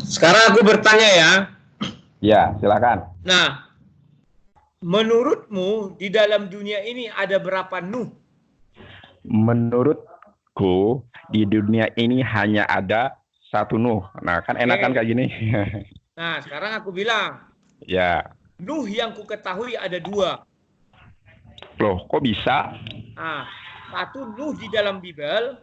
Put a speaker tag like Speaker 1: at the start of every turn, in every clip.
Speaker 1: Sekarang aku bertanya ya.
Speaker 2: Ya, silakan.
Speaker 1: Nah, menurutmu di dalam dunia ini ada berapa Nuh?
Speaker 2: Menurutku di dunia ini hanya ada satu Nuh. Nah, kan enakan kayak gini.
Speaker 1: Nah, sekarang aku bilang,
Speaker 2: Ya.
Speaker 1: Nuh yang ku ketahui ada dua.
Speaker 2: Loh, kok bisa?
Speaker 1: Nah, satu Nuh di dalam Bible,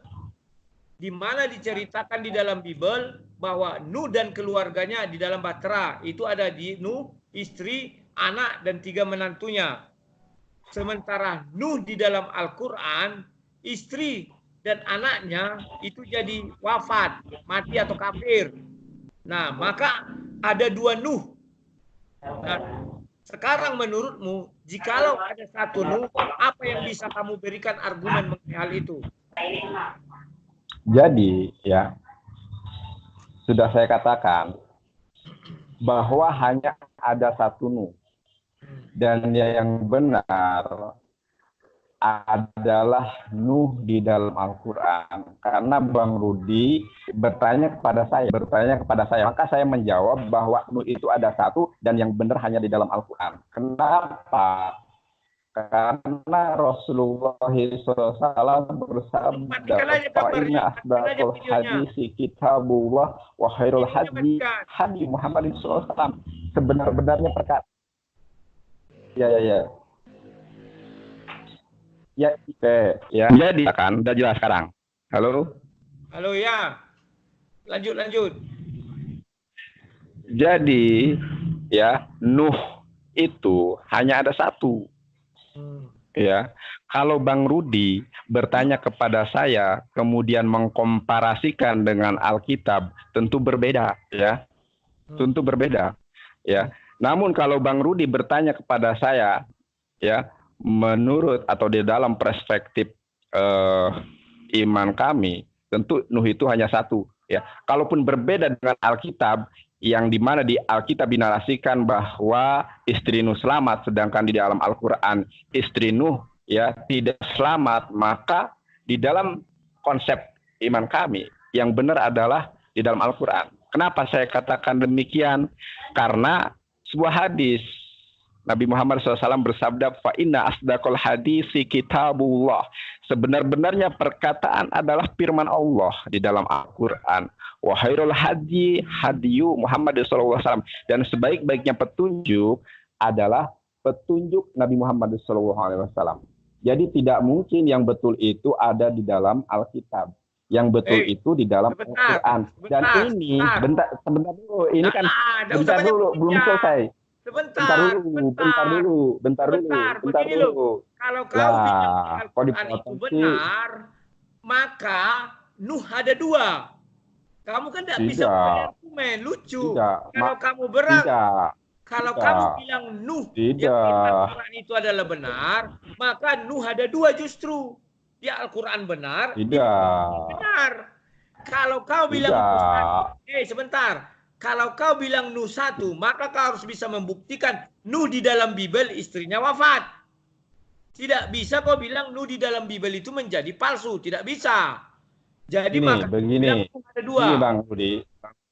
Speaker 1: di mana diceritakan di dalam Bible bahwa Nuh dan keluarganya di dalam Bahtera. Itu ada di Nuh, istri, anak, dan 3 menantunya. Sementara Nuh di dalam Al-Quran, istri dan anaknya itu jadi wafat, mati atau kafir. Nah, maka ada dua Nuh. Nah, sekarang menurutmu, jikalau ada satu Nuh, apa yang bisa kamu berikan argumen mengenai hal itu?
Speaker 2: Jadi, ya, sudah saya katakan bahwa hanya ada satu Nuh. Dan yang benar adalah Nuh di dalam Al-Quran. Karena Bang Rudi bertanya kepada saya, maka saya menjawab bahwa Nuh itu ada satu dan yang benar hanya di dalam Al-Quran. Kenapa? Karena Rasulullah SAW bersabda, "Fa'inna asdaqul hadisi kitabullah wa khairul hadi hadi Muhammadin SAW." Sebenar-benarnya perkara. Ya. Ya, oke. Ya, jadi kan udah jelas sekarang. Halo?
Speaker 1: Halo ya. Lanjut.
Speaker 2: Jadi, ya, Nuh itu hanya ada satu. Ya, kalau Bang Rudi bertanya kepada saya, kemudian mengkomparasikan dengan Alkitab, tentu berbeda, ya. Tentu berbeda, ya. Namun kalau Bang Rudi bertanya kepada saya, ya, menurut atau di dalam perspektif iman kami, tentu Nuh itu hanya satu, ya. Kalaupun berbeda dengan Alkitab, yang dimana di Alkitab dinarasikan bahwa istri Nuh selamat, sedangkan di dalam Al-Quran istri Nuh ya tidak selamat, maka di dalam konsep iman kami yang benar adalah di dalam Al-Quran. Kenapa saya katakan demikian? Karena sebuah hadis Nabi Muhammad SAW bersabda, "Fa'inna asdaqul hadisi kitabullah." Sebenar-benarnya perkataan adalah firman Allah di dalam Al-Quran. Wa khairul hadi hadiyu Muhammad SAW. Dan sebaik-baiknya petunjuk adalah petunjuk Nabi Muhammad SAW. Jadi tidak mungkin yang betul itu ada di dalam Alkitab. Yang betul itu di dalam Al-Quran. Dan ini, sebentar dulu. Ini kan, bentar dulu, belum selesai. Bentar dulu.
Speaker 1: Begini loh. Kalau kau bilang Al-Quran itu benar, maka Nuh ada dua. Kamu kan tidak bisa berargumen, lucu. Kalau kamu kalau kamu bilang Nuh yang di Al-Quran itu adalah benar, maka Nuh ada dua justru. Di Al-Quran benar, benar. Kalau kau bilang Nuh satu, sebentar. Kalau kau bilang Nuh satu, maka kau harus bisa membuktikan Nuh di dalam Bible istrinya wafat. Tidak bisa kau bilang Nuh di dalam Bible itu menjadi palsu. Tidak bisa. Jadi
Speaker 2: begini, ada dua.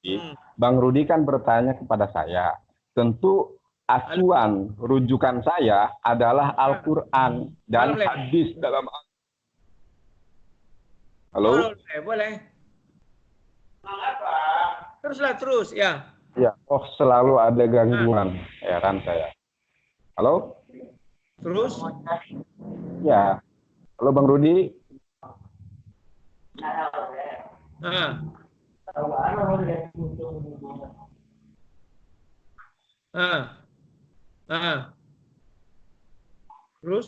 Speaker 2: Ini Bang Rudi kan bertanya kepada saya. Tentu acuan rujukan saya adalah Al-Quran dan hadis dalam Halo?
Speaker 1: Boleh. Terus ya.
Speaker 2: Ya, selalu ada gangguan, ya kan saya. Halo?
Speaker 1: Terus?
Speaker 2: Ya. Halo Bang Rudi?
Speaker 1: Terus?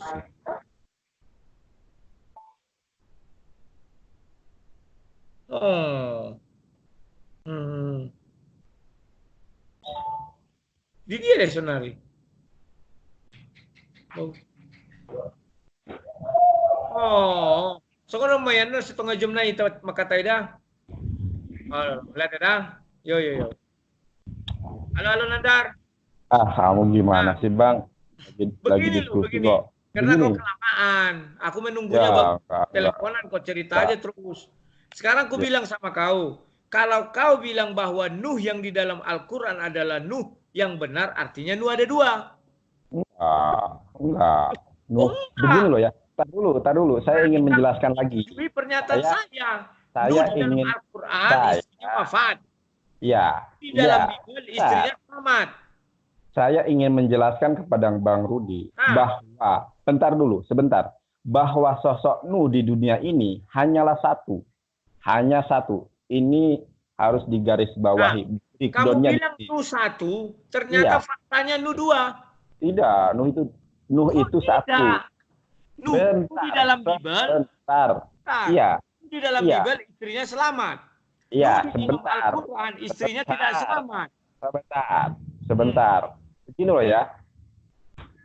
Speaker 1: Di dia deh sonari. Sekarang lumayan na setengah jam na ito makatay dah. Lihat dah. Yo. Halo Nandar.
Speaker 2: Kamu gimana sih Bang? Lagi diskusi kok.
Speaker 1: Karena kau kelamaan. Aku menunggunya teleponan kau cerita aja terus. Sekarang aku bilang sama kau, Kalau kau bilang bahwa Nuh yang di dalam Al-Quran adalah Nuh yang benar, artinya Nuh ada dua.
Speaker 2: Enggak. Nuh, begini loh ya. Tar dulu. Saya ingin menjelaskan lagi.
Speaker 1: Pernyataan saya.
Speaker 2: Saya
Speaker 1: Nuh di dalam
Speaker 2: ingin
Speaker 1: Al-Quran istrinya wafat.
Speaker 2: Ya.
Speaker 1: Di dalam Bible istrinya selamat.
Speaker 2: Saya ingin menjelaskan kepada Bang Rudi bahwa, sebentar, bahwa sosok Nuh di dunia ini hanyalah satu. Hanya satu. Ini harus digarisbawahi.
Speaker 1: Kamu bilang Nuh satu, ternyata faktanya Nuh dua.
Speaker 2: Tidak, Nuh itu satu.
Speaker 1: Nuh di dalam Bible.
Speaker 2: Iya.
Speaker 1: Di dalam Bible istrinya selamat.
Speaker 2: Iya,
Speaker 1: sebentar. Al-Quran istrinya tidak selamat.
Speaker 2: Sebentar. Begini loh ya.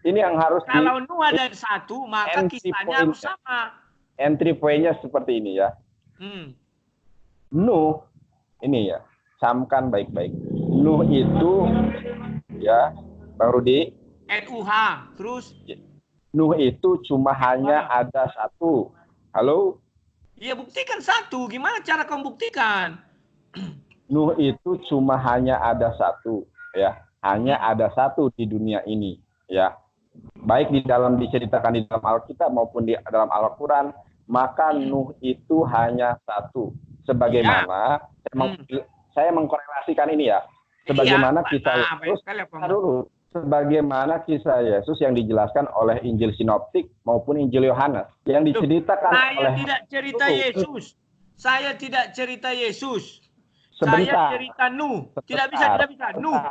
Speaker 2: Ini yang harus
Speaker 1: kalau Nuh ada satu, maka kisahnya harus sama.
Speaker 2: Entry point-nya seperti ini ya. Nuh, ini ya, camkan baik-baik. Nuh itu, ya, Bang Rudi.
Speaker 1: NUH, terus?
Speaker 2: Nuh itu cuma hanya ada satu. Halo?
Speaker 1: Iya, buktikan satu. Gimana cara kamu buktikan?
Speaker 2: Nuh itu cuma hanya ada satu, ya. Hanya ada satu di dunia ini, ya. Baik diceritakan di dalam Alkitab maupun di dalam Al-Quran, maka Nuh itu hanya satu. Sebagaimana saya mengkorelasikan ini ya, sebagaimana kisah Yesus, sebagaimana kisah Yesus yang dijelaskan oleh Injil Sinoptik maupun Injil Yohanes yang diceritakan oleh.
Speaker 1: Saya tidak cerita Yesus.
Speaker 2: Sebentar.
Speaker 1: Saya cerita Nuh. Tidak bisa. Nuh.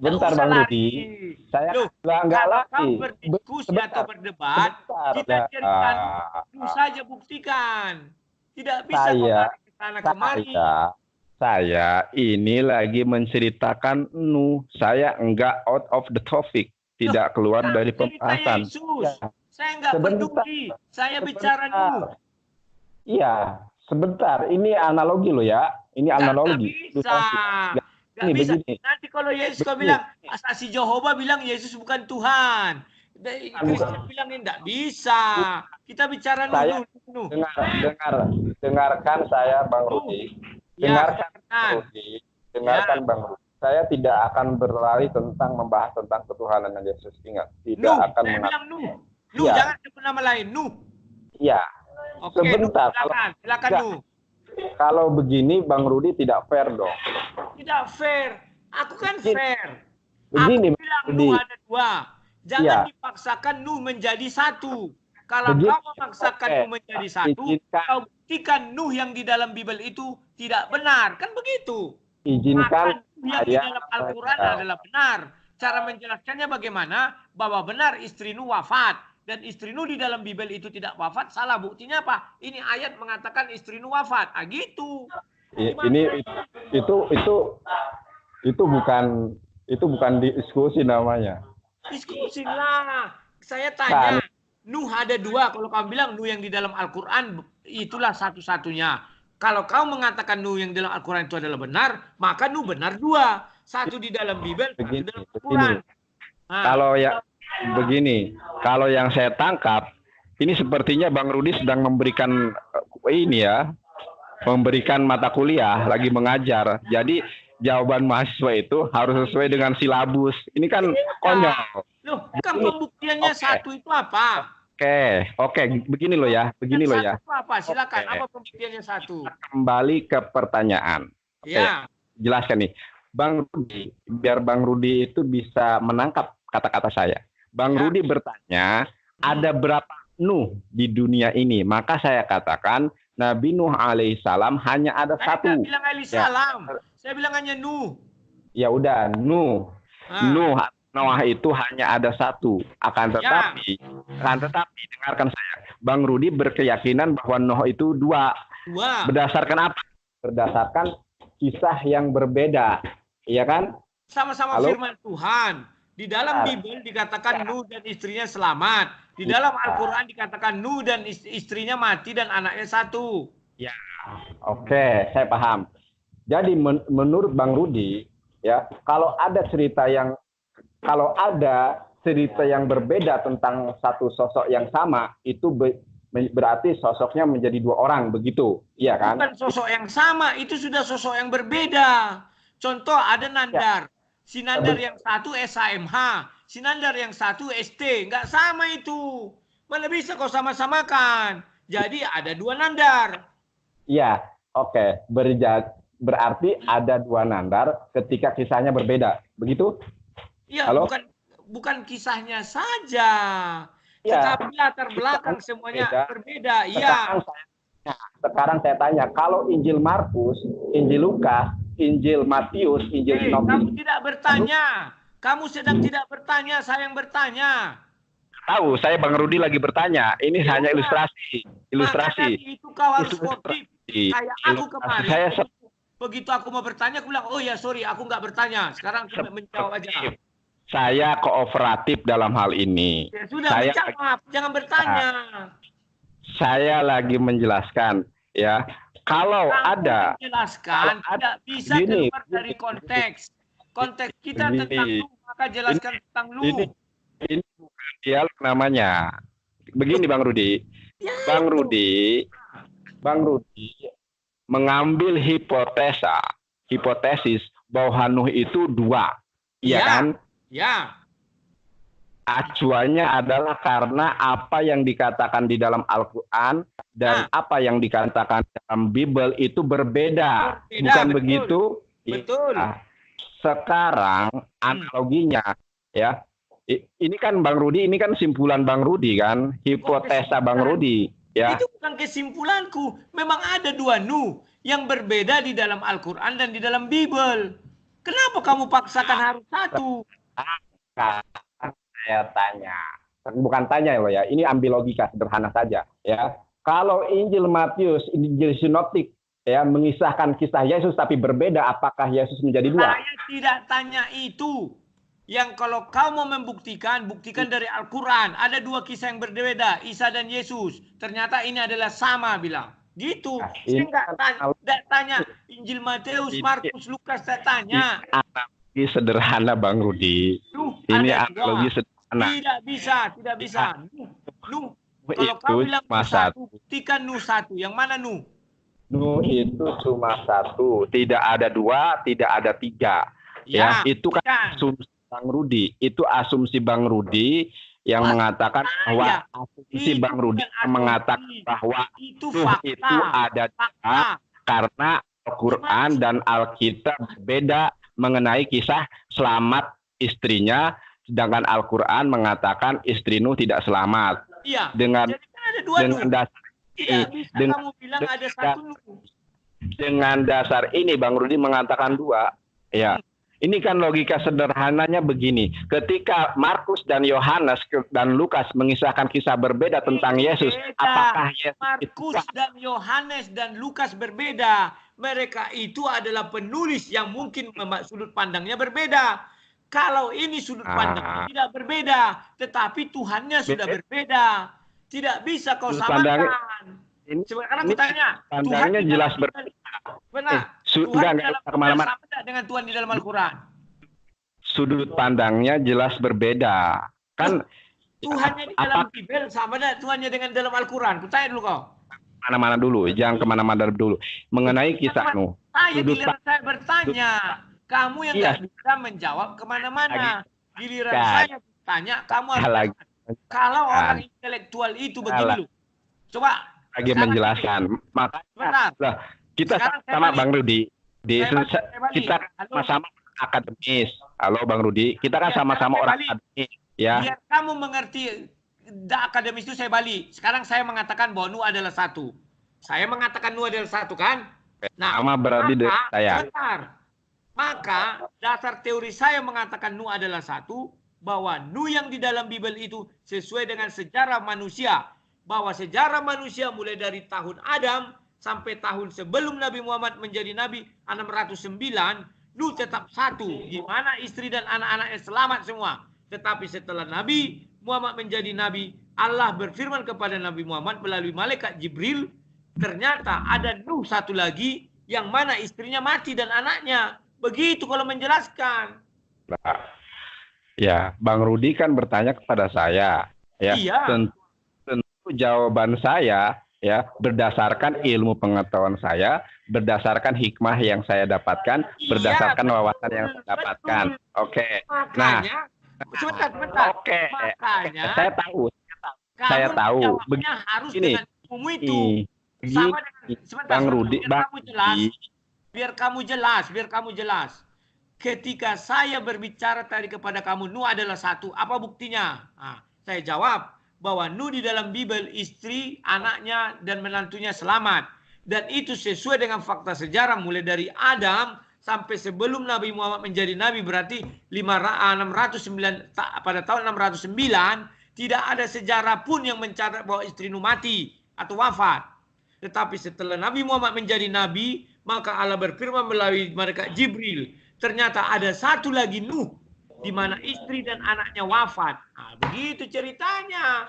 Speaker 2: Bentar Bang Rudi, saya nggak lagi
Speaker 1: berdiskusi atau berdebat, kita cerita Nuh saja buktikan. Tidak bisa ke sana kemari.
Speaker 2: Saya ini lagi menceritakan Nuh. Saya enggak out of the topic, tidak keluar dari pembahasan.
Speaker 1: Saya enggak peduli. Saya bicara Nuh.
Speaker 2: Iya, sebentar. Ini analogi loh ya. Ini analogi.
Speaker 1: Nggak bisa. Nanti kalau Yesus kau bilang, asasi Jehovah bilang Yesus bukan Tuhan. Kristen bilang tidak bisa. Kita bicara Nuh.
Speaker 2: Dengarkan saya Bang Rudi. Dengarkan Bang Rudi. Saya tidak akan berlari tentang membahas tentang ketuhanan Yesus. Ingat, akan
Speaker 1: bilang Nuh. Nuh, jangan sebut nama lain. Nuh.
Speaker 2: Iya. Sebentar.
Speaker 1: Silakan Nuh.
Speaker 2: Kalau begini Bang Rudi tidak fair dong.
Speaker 1: Tidak fair. Aku kan fair.
Speaker 2: Begini,
Speaker 1: aku bilang Nuh ada dua. Jangan dipaksakan Nuh menjadi satu. Kalau kau memaksakan Nuh menjadi satu, kau buktikan Nuh yang di dalam Bible itu tidak benar. Kan begitu.
Speaker 2: Izinkan
Speaker 1: Nuh yang di dalam Al-Quran adalah benar. Cara menjelaskannya bagaimana? Bahwa benar istri Nuh wafat. Dan istri Nuh di dalam Bible itu tidak wafat, salah. Buktinya apa? Ini ayat mengatakan istri Nuh wafat. Gitu.
Speaker 2: Itu bukan diskusi namanya.
Speaker 1: Diskusi lah. Saya tanya, Nuh ada dua. Kalau kamu bilang Nuh yang di dalam Al-Quran itulah satu-satunya. Kalau kau mengatakan Nuh yang di dalam Al-Quran itu adalah benar, maka Nuh benar dua. Satu di dalam Bible, satu di dalam Al-Quran.
Speaker 2: Begini, kalau yang saya tangkap, ini sepertinya Bang Rudi sedang memberikan memberikan mata kuliah, lagi mengajar. Jadi jawaban mahasiswa itu harus sesuai dengan silabus. Ini kan konyol.
Speaker 1: Loh, kan pembuktiannya satu itu apa?
Speaker 2: Oke, begini loh ya.
Speaker 1: Satu apa? Silakan. Apa pembuktiannya satu?
Speaker 2: Kembali ke pertanyaan.
Speaker 1: Ya.
Speaker 2: Jelaskan nih, Bang Rudi, biar Bang Rudi itu bisa menangkap kata-kata saya. Bang Rudi bertanya, ada berapa Nuh di dunia ini? Maka saya katakan, Nabi Nuh alaihissalam hanya ada satu.
Speaker 1: Saya bilang alaihissalam. Saya bilang hanya Nuh.
Speaker 2: Ya udah, Nuh. Noah itu hanya ada satu. Akan tetapi, dengarkan saya. Bang Rudi berkeyakinan bahwa Nuh itu dua. Berdasarkan apa? Berdasarkan kisah yang berbeda. Iya kan?
Speaker 1: Sama-sama firman Tuhan. Di dalam Bible dikatakan Nuh dan istrinya selamat. Di dalam Al-Quran dikatakan Nuh dan istrinya mati dan anaknya satu.
Speaker 2: Ya, oke, saya paham. Jadi menurut Bang Rudi, ya, kalau ada cerita yang berbeda tentang satu sosok yang sama, itu berarti sosoknya menjadi dua orang, begitu, iya kan?
Speaker 1: Bukan sosok yang sama, itu sudah sosok yang berbeda. Contoh ada Nandar, si Nandar yang satu SHMH, si Nandar yang satu ST, nggak sama itu. Mana bisa kau sama-samakan? Jadi ada dua Nandar.
Speaker 2: Iya, oke. Berarti ada dua Nandar ketika kisahnya berbeda, begitu?
Speaker 1: Iya, bukan kisahnya saja. Ya. Tetapi latar belakang semuanya berbeda. Iya.
Speaker 2: Sekarang saya tanya, kalau Injil Markus, Injil Lukas, Injil Matius, Injil Sinoptik.
Speaker 1: Kamu tidak bertanya. Kamu sedang tidak bertanya, saya yang bertanya.
Speaker 2: Tahu, saya Bang Rudi lagi bertanya. Ini hanya ilustrasi. Ilustrasi.
Speaker 1: Itu kau harus sportif. Kayak aku kemarin. Begitu aku mau bertanya, aku bilang, oh ya sorry, aku nggak bertanya. Sekarang aku menjawab aja.
Speaker 2: Saya kooperatif dalam hal ini.
Speaker 1: Ya sudah, saya menjawab, jangan bertanya.
Speaker 2: Saya lagi menjelaskan, ya. Kalau ada
Speaker 1: menjelaskan, tidak bisa keluar dari konteks. Konteks kita tentang lu, maka jelaskan tentang lu.
Speaker 2: Ini bukan dialog namanya. Begini Bang Rudi.
Speaker 1: Ya,
Speaker 2: Bang Rudi mengambil hipotesis bahwa Nuh itu dua. Iya kan?
Speaker 1: Ya.
Speaker 2: Acuannya adalah karena apa yang dikatakan di dalam Al-Quran dan apa yang dikatakan dalam Bible itu berbeda. Bukan betul. Begitu?
Speaker 1: Betul.
Speaker 2: Nah, sekarang analoginya, ya, ini kan Bang Rudi, ini kan simpulan Bang Rudi kan, hipotesa Bang Rudi. Ya.
Speaker 1: Itu bukan kesimpulanku. Memang ada dua Nuh yang berbeda di dalam Al-Quran dan di dalam Bible. Kenapa kamu paksakan harus satu?
Speaker 2: Saya tanya, bukan tanya loh ya, ini ambil logika sederhana saja ya. Kalau Injil Matius, Injil Sinoptik ya mengisahkan kisah Yesus tapi berbeda, apakah Yesus menjadi dua?
Speaker 1: Saya tidak tanya itu. Yang kalau kau mau membuktikan, buktikan dari Al-Quran. Ada dua kisah yang berbeda, Isa dan Yesus. Ternyata ini adalah sama bilang. Gitu. Nah, saya nggak tanya Injil Matius, Markus, Lukas, saya tanya.
Speaker 2: Ini sederhana Bang Rudi. Ini analogi sederhana.
Speaker 1: Tidak bisa. Nuh. Kalau kau bilang satu, buktikan Nuh satu. Yang mana Nuh?
Speaker 2: Nuh itu cuma satu. Tidak ada dua, tidak ada tiga. Ya, itu kan asumsi Bang Rudi. Itu asumsi Bang Rudi yang mengatakan bahwa asumsi Bang Rudi yang mengatakan bahwa Nuh itu ada dua karena Al-Quran dan Alkitab berbeda mengenai kisah selamat istrinya, sedangkan Al-Quran mengatakan istri Nuh tidak selamat.
Speaker 1: Iya.
Speaker 2: Dengan dasar dengan dasar ini Bang Rudi mengatakan dua. Ya. Ini kan logika sederhananya begini. Ketika Markus dan Yohanes dan Lukas mengisahkan kisah berbeda tentang Yesus, apakah Yesus
Speaker 1: Markus dan Yohanes dan Lukas berbeda? Mereka itu adalah penulis yang mungkin sudut pandangnya berbeda. Kalau ini sudut pandangnya tidak berbeda, tetapi Tuhannya sudah berbeda. Tidak bisa kau samakan. Sekarang aku tanya,
Speaker 2: pandangnya jelas berbeda.
Speaker 1: Benar. Tuhan di dalam Al-Quran sama dengan Tuhan di dalam Al-Quran?
Speaker 2: Sudut pandangnya jelas berbeda. Kan
Speaker 1: Tuhannya di dalam Bible sama dengan Tuhannya dengan dalam Al-Quran. Kutanya dulu kau.
Speaker 2: Mana-mana dulu, jangan kemana-mana dulu. Mengenai kisah Nuh.
Speaker 1: Saya bertanya. Kamu yang nggak bisa menjawab kemana-mana. Giliran saya bertanya, kamu harus kalau orang intelektual itu begini loh. Coba.
Speaker 2: Lagi menjelaskan. Makanya kita sama Bang Rudi. Kita sama-sama akademis. Halo Bang Rudi. Kita kan sama-sama orang akademis. Ya.
Speaker 1: Biar kamu mengerti akademis itu saya balik. Sekarang saya mengatakan bahwa Nuh adalah satu. Saya mengatakan Nuh adalah satu kan? Nah,
Speaker 2: sama berarti saya.
Speaker 1: Maka dasar teori saya mengatakan Nuh adalah satu, bahwa Nuh yang di dalam Bible itu sesuai dengan sejarah manusia. Bahwa sejarah manusia mulai dari tahun Adam sampai tahun sebelum Nabi Muhammad menjadi Nabi 609, Nuh tetap satu. Di mana istri dan anak-anaknya selamat semua. Tetapi setelah Nabi Muhammad menjadi Nabi, Allah berfirman kepada Nabi Muhammad melalui malaikat Jibril, ternyata ada Nuh satu lagi yang mana istrinya mati dan anaknya. Begitu kalau menjelaskan.
Speaker 2: Nah, Ya, Bang Rudi kan bertanya kepada saya, ya.
Speaker 1: Iya.
Speaker 2: Tentu jawaban saya ya berdasarkan ilmu pengetahuan saya, berdasarkan hikmah yang saya dapatkan, berdasarkan wawasan yang saya dapatkan. Oke.
Speaker 1: Makanya, sebentar.
Speaker 2: Oke.
Speaker 1: Makanya,
Speaker 2: saya tahu.
Speaker 1: Begini harus
Speaker 2: ini
Speaker 1: dengan ilmu itu. Sama dengan sebentar,
Speaker 2: Bang Rudi,
Speaker 1: biar kamu jelas. Ketika saya berbicara tadi kepada kamu, Nuh adalah satu. Apa buktinya? Nah, saya jawab bahwa Nuh di dalam Bible istri, anaknya, dan menantunya selamat. Dan itu sesuai dengan fakta sejarah mulai dari Adam sampai sebelum Nabi Muhammad menjadi nabi, berarti 609 pada tahun 609 tidak ada sejarah pun yang mencatat bahwa istri Nuh mati atau wafat. Tetapi setelah Nabi Muhammad menjadi nabi, maka Allah berfirman melalui malaikat Jibril, ternyata ada satu lagi Nuh di mana istri dan anaknya wafat. Nah, begitu ceritanya.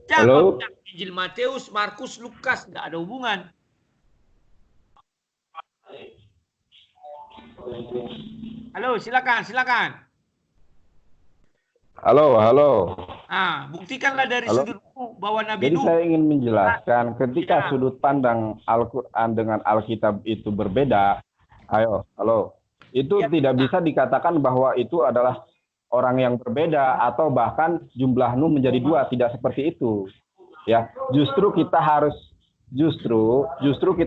Speaker 1: Jangan Injil Matius, Markus, Lukas, nggak ada hubungan. Halo, silakan.
Speaker 2: Halo.
Speaker 1: Buktikanlah dari sudut bahwa Nabi Nuh.
Speaker 2: Jadi saya ingin menjelaskan ketika sudut pandang Al-Quran dengan Alkitab itu berbeda. Itu tidak bisa dikatakan bahwa itu adalah orang yang berbeda atau bahkan jumlah Nuh menjadi 2, tidak seperti itu. Ya, justru kita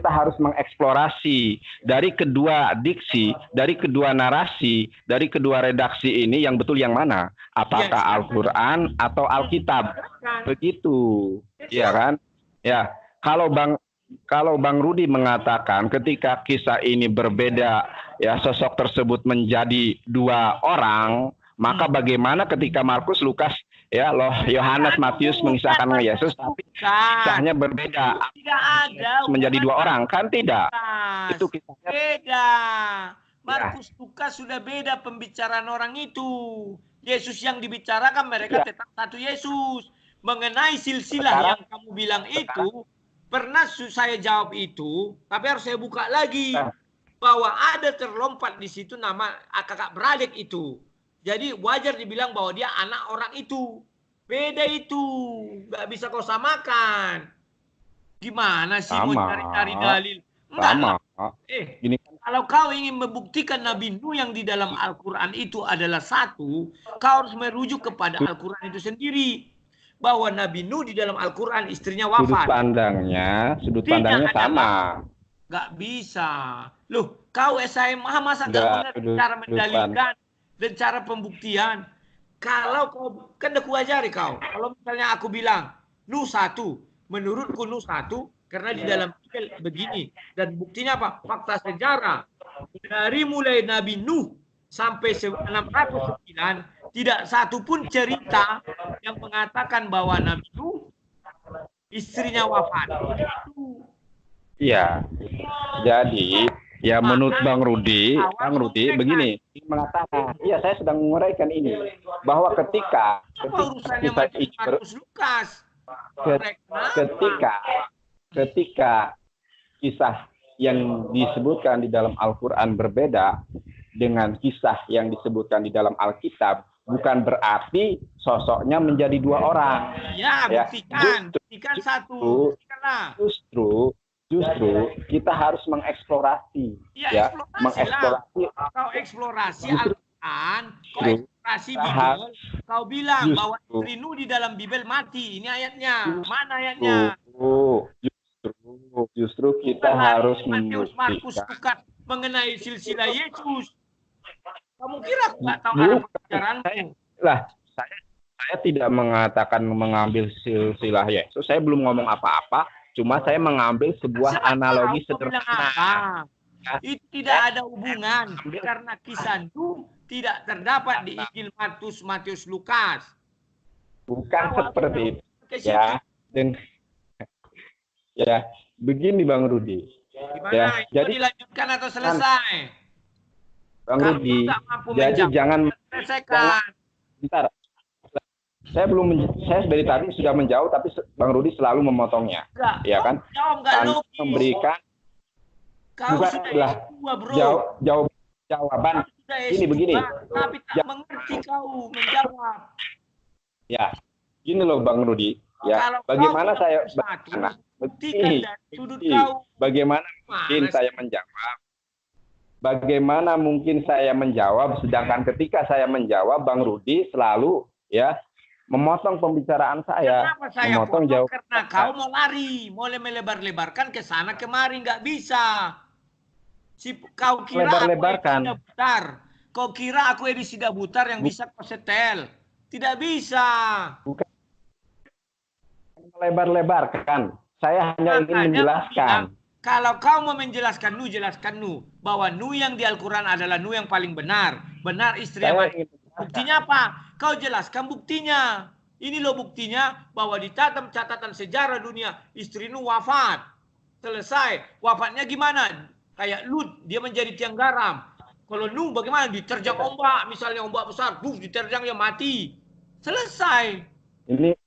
Speaker 2: harus mengeksplorasi dari kedua diksi, dari kedua narasi, dari kedua redaksi ini yang betul yang mana? Apakah Al-Quran atau Alkitab? Begitu, ya kan? Ya, kalau Bang Rudi mengatakan ketika kisah ini berbeda, ya sosok tersebut menjadi 2 orang, maka bagaimana ketika Markus, Lukas, Yohanes, Matius mengisahkan Yesus, tapi kisahnya berbeda.
Speaker 1: Tidak ada.
Speaker 2: Menjadi 2 orang, kan tidak?
Speaker 1: Itu kisahnya beda. Markus, Lukas sudah beda pembicaraan orang itu. Yesus yang dibicarakan mereka tetap satu Yesus. Mengenai silsilah yang kamu bilang itu, pernah saya jawab itu, tapi harus saya buka lagi. Bahwa ada terlompat di situ nama kakak beradik itu. Jadi wajar dibilang bahwa dia anak orang itu. Beda itu. Nggak bisa kau samakan. Gimana sih mau cari-cari dalil? Enggak. Kalau kau ingin membuktikan Nabi Nuh yang di dalam Al-Quran itu adalah satu, kau harus merujuk kepada Al-Quran itu sendiri. Bahwa Nabi Nuh di dalam Al-Quran istrinya wafat.
Speaker 2: Sudut pandangnya sama.
Speaker 1: Nggak bisa. Loh, kau SMA masa nggak benar cara mendalilkan dan cara pembuktian? Kalau kau, kan udah kuajari kau. Kalau misalnya aku bilang, Nuh satu. Menurutku Nuh satu, karena di dalam Bible begini. Dan buktinya apa? Fakta sejarah. Dari mulai Nabi Nuh sampai 609, tidak satu pun cerita yang mengatakan bahwa Nabi Nuh istrinya wafat.
Speaker 2: Iya. Jadi, ya menurut Bang Rudi begini, mengatakan, iya saya sedang menguraikan ini, bahwa ketika kisah yang disebutkan di dalam Al-Quran berbeda dengan kisah yang disebutkan di dalam Alkitab, bukan berarti sosoknya menjadi 2 orang.
Speaker 1: Ya, buktikan satu.
Speaker 2: Justru kita harus mengeksplorasi, mengeksplorasi.
Speaker 1: Kau eksplorasi Al-Quran, kau eksplorasi Bible, kau bilang bahwa istri Nuh di dalam Bible mati. Ini ayatnya. Mana ayatnya?
Speaker 2: Justru kita harus
Speaker 1: Markus bukan mengenai silsilah Yesus. Kamu kira aku nggak tahu arah pembicaraan?
Speaker 2: Saya tidak mengatakan mengambil silsilah Yesus. Saya belum ngomong apa-apa. Cuma saya mengambil sebuah analogi sederhana.
Speaker 1: Itu tidak ada hubungan karena kisah Nuh tidak terdapat di Injil Matius, Lukas.
Speaker 2: Bukan seperti itu. Ya, begini Bang Rudi.
Speaker 1: Gimana? Jadi dilanjutkan atau selesai?
Speaker 2: Bang Rudi, jadi jangan bentar. Saya dari tadi sudah menjawab, tapi Bang Rudi selalu memotongnya. Ya kan? Memberikan jawaban Ini begini.
Speaker 1: Tapi tak mengerti kau menjawab.
Speaker 2: Ya, gini loh Bang Rudi. Ya,
Speaker 1: Kalau
Speaker 2: bagaimana saya
Speaker 1: buktikan dari sudut kau.
Speaker 2: Bagaimana mungkin saya menjawab? Bagaimana mungkin saya menjawab, sedangkan ketika saya menjawab, Bang Rudi selalu ya memotong pembicaraan saya.
Speaker 1: Kenapa saya
Speaker 2: memotong
Speaker 1: potong? Karena kau mau lari, mau melebar-lebarkan ke sana kemari, nggak bisa. Kau kira
Speaker 2: lebar-lebarkan.
Speaker 1: Aku Butar. Kau kira aku edisi Butar yang bisa kau setel? Tidak bisa.
Speaker 2: Bukan melebar-lebarkan. Saya hanya ingin menjelaskan.
Speaker 1: Kalau kau mau menjelaskan jelaskan bahwa yang di Al-Quran adalah yang paling benar. Benar istri yang mati. Buktinya apa? Kau jelaskan buktinya. Ini loh buktinya bahwa di catatan sejarah dunia istri wafat. Selesai. Wafatnya gimana? Kayak Lut, dia menjadi tiang garam. Kalau bagaimana? Diterjang ombak, misalnya ombak besar, diterjang dia mati. Selesai. Ini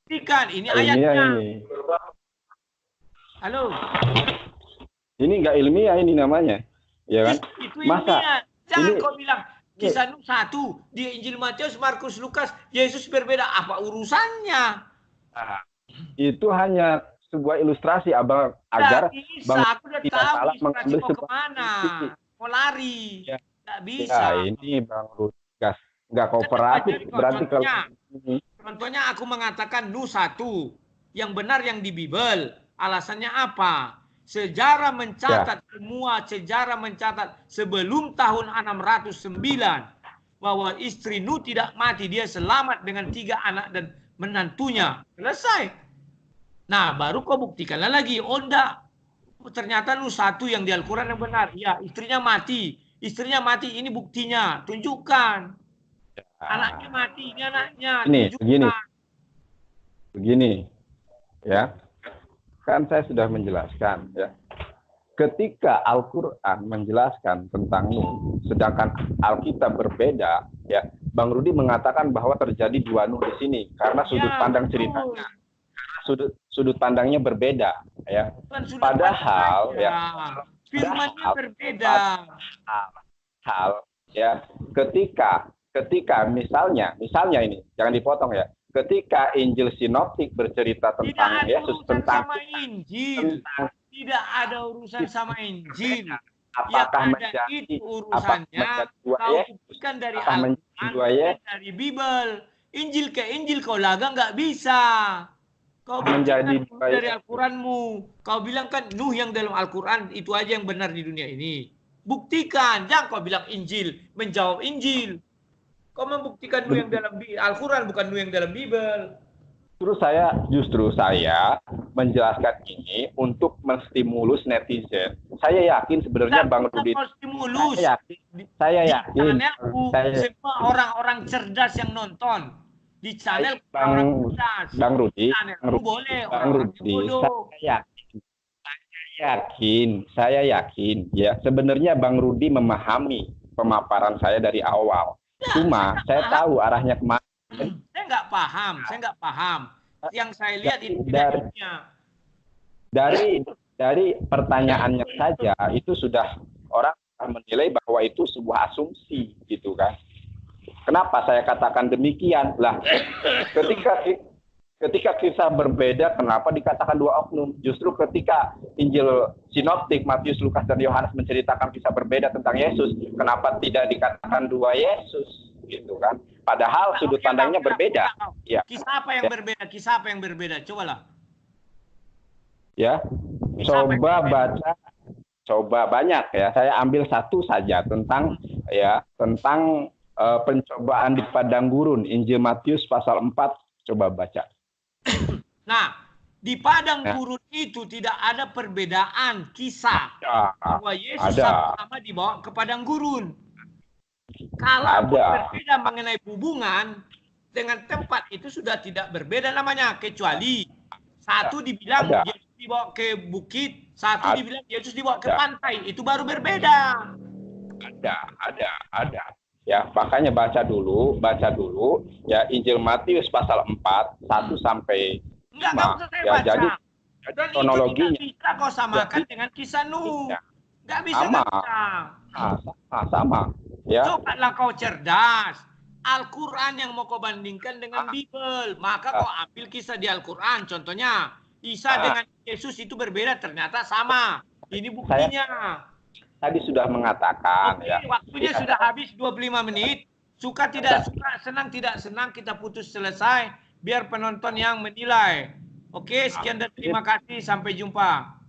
Speaker 1: ayatnya. Halo.
Speaker 2: Ini nggak ilmiah ini namanya, ya kan?
Speaker 1: Itu ilmiah. Jangan kau bilang kisah Nuh 1 di Injil Matius, Markus, Lukas, Yesus berbeda. Apa urusannya?
Speaker 2: Nah, itu hanya sebuah ilustrasi agar
Speaker 1: aku udah tahu ilustrasi mau kemana, mau lari, nggak bisa.
Speaker 2: Ya, ini Bang Rudi nggak kooperatif. Berarti kalau
Speaker 1: contohnya aku mengatakan Nuh 1 yang benar yang di Bible. Alasannya apa? Sejarah mencatat sejarah mencatat sebelum tahun 609 bahwa istri Nuh tidak mati, dia selamat dengan 3 anak dan menantunya. Selesai. Nah, baru kau buktikanlah lagi. Oh enggak, ternyata Nuh 1 yang di Al-Quran yang benar. Ya, istrinya mati. Istrinya mati, ini buktinya. Tunjukkan. Anaknya mati, ini anaknya.
Speaker 2: Tunjukkan. Begini. Ya. Kan saya sudah menjelaskan ya. Ketika Al-Qur'an menjelaskan tentang Nuh, sedangkan Alkitab berbeda, ya. Bang Rudi mengatakan bahwa terjadi 2 Nuh di sini karena sudut pandang ceritanya. Sudut pandangnya berbeda, ya. Padahal ya
Speaker 1: firmannya berbeda.
Speaker 2: Ya, ketika misalnya ini jangan dipotong ya. Ketika Injil Sinoptik bercerita tentang Yesus, tentang
Speaker 1: sama Injil, tidak ada urusan sama Injil.
Speaker 2: Apakah menjadi
Speaker 1: urusannya? Kau buktikan dari Al-Quran, dari Bible. Injil ke Injil kau laga nggak bisa. Kau menjadi dari Al-Quranmu. Kau bilang kan Nuh yang dalam Al-Quran itu aja yang benar di dunia ini. Buktikan, jangan kau bilang Injil menjawab Injil. Kau membuktikan Nuh yang dalam Al-Quran, bukan Nuh yang dalam Bible.
Speaker 2: Justru saya menjelaskan ini untuk menstimulus netizen. Saya yakin sebenarnya Bang Rudi. Saya yakin.
Speaker 1: Semua orang-orang cerdas yang nonton di channel
Speaker 2: Bang Rudi. Saya yakin ya. Sebenarnya Bang Rudi memahami pemaparan saya dari awal. Cuma saya tahu arahnya kemana.
Speaker 1: Saya nggak paham. Yang saya lihat itu
Speaker 2: dari pertanyaannya saja itu sudah orang menilai bahwa itu sebuah asumsi gitu kan. Kenapa saya katakan demikian? Lah, ketika kisah berbeda, kenapa dikatakan 2 oknum? Justru ketika Injil Sinoptik, Matius, Lukas, dan Yohanes menceritakan kisah berbeda tentang Yesus, kenapa tidak dikatakan 2 Yesus? Gitu kan? Padahal sudut pandangnya berbeda. Ya.
Speaker 1: Kisah apa yang berbeda? Kisah apa yang berbeda? Cobalah.
Speaker 2: Ya, coba banyak ya. Saya ambil satu saja tentang pencobaan di padang gurun, Injil Matius pasal 4, coba baca.
Speaker 1: Nah, di padang gurun itu tidak ada perbedaan kisah bahwa Yesus sama dibawa ke padang gurun. Kalau berbeda mengenai hubungan dengan tempat itu sudah tidak berbeda namanya, kecuali satu dibilang Yesus dibawa ke bukit, satu dibilang Yesus dibawa ke pantai, itu baru berbeda.
Speaker 2: Ada. Ya, makanya baca dulu ya Injil Matius pasal 4 1 sampai 5. Ya, jadi kronologinya
Speaker 1: bisa kau samakan dengan kisah Nuh. Enggak bisa.
Speaker 2: Sama. Ya.
Speaker 1: Cobalah kau cerdas. Al-Quran yang mau kau bandingkan dengan Bible. Maka kau ambil kisah di Al-Quran. Contohnya, Isa dengan Yesus itu berbeda, ternyata sama. Ini buktinya.
Speaker 2: Tadi sudah mengatakan.
Speaker 1: Oke, waktunya sudah habis 25 menit. Suka tidak suka, senang tidak senang, kita putus selesai. Biar penonton yang menilai. Oke, sekian dan terima kasih. Sampai jumpa.